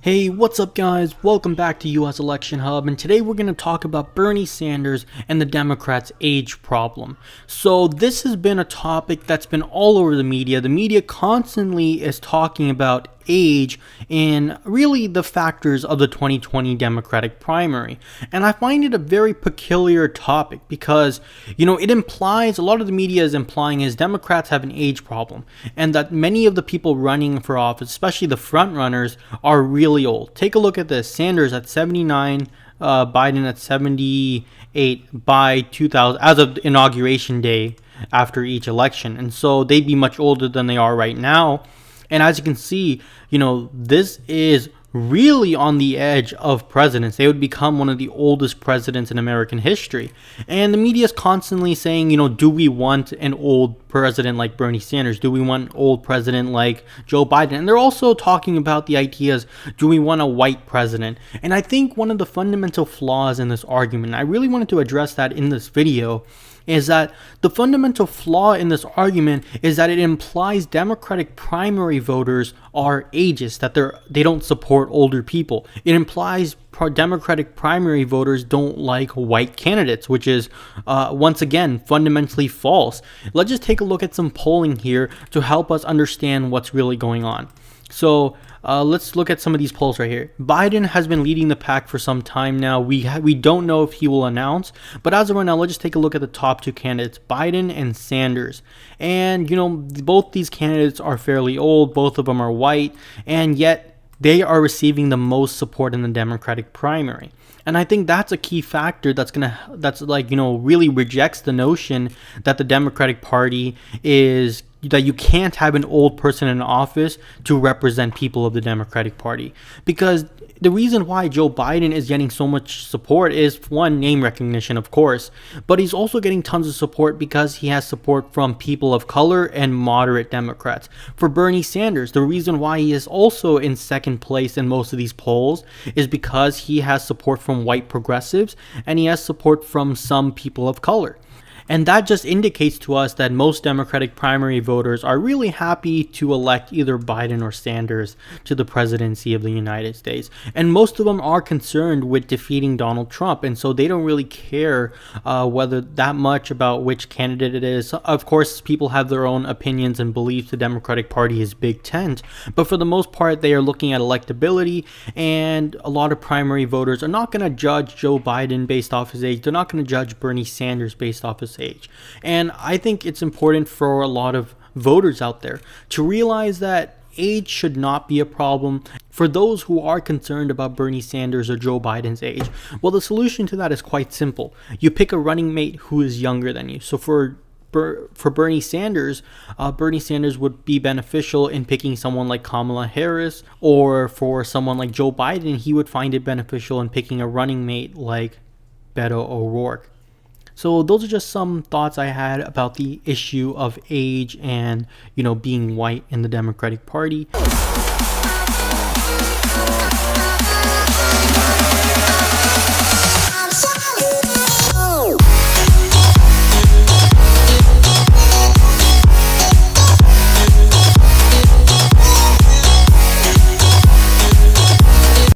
Hey, what's up guys? Welcome back to US Election Hub, and today we're going to talk about Bernie Sanders and the Democrats' age problem. So this has been a topic that's been all over the media. The media constantly is talking about age and really the factors of the 2020 Democratic primary. And I find it a very peculiar topic because, it implies, a lot of the media is implying is Democrats have an age problem and that many of the people running for office, especially the front runners, are really old. Take a look at this. Sanders at 79, Biden at 78 by 2000 as of inauguration day after each election. And so they'd be much older than they are right now. And as you can see, this is really on the edge of presidents. They would become one of the oldest presidents in American history. And the media is constantly saying, do we want an old president like Bernie Sanders? Do we want an old president like Joe Biden? And they're also talking about the ideas, do we want a white president? And I think one of the fundamental flaws in this argument, I really wanted to address that in this video, is that the fundamental flaw in this argument is that it implies Democratic primary voters are ageist, that they don't support older people. It implies Democratic primary voters don't like white candidates, which is once again fundamentally false. Let's just take a look at some polling here to help us understand what's really going on. So let's look at some of these polls right here. Biden has been leading the pack for some time now. We don't know if he will announce, but as of right now, let's just take a look at the top two candidates, Biden and Sanders. And both these candidates are fairly old. Both of them are white, and yet they are receiving the most support in the Democratic primary. And I think that's a key factor really rejects the notion that the Democratic Party is that you can't have an old person in office to represent people of the Democratic Party. Because the reason why Joe Biden is getting so much support is, one, name recognition, of course, but he's also getting tons of support because he has support from people of color and moderate Democrats. For Bernie Sanders, the reason why he is also in second place in most of these polls is because he has support from white progressives and he has support from some people of color. And that just indicates to us that most Democratic primary voters are really happy to elect either Biden or Sanders to the presidency of the United States. And most of them are concerned with defeating Donald Trump. And so they don't really care whether that much about which candidate it is. Of course, people have their own opinions and beliefs. The Democratic Party is big tent. But for the most part, they are looking at electability. And a lot of primary voters are not going to judge Joe Biden based off his age. They're not going to judge Bernie Sanders based off his age. And I think it's important for a lot of voters out there to realize that age should not be a problem. For those who are concerned about Bernie Sanders or Joe Biden's age, well, the solution to that is quite simple. You pick a running mate who is younger than you. So for Bernie Sanders would be beneficial in picking someone like Kamala Harris, or for someone like Joe Biden, he would find it beneficial in picking a running mate like Beto O'Rourke. So those are just some thoughts I had about the issue of age and, being white in the Democratic Party.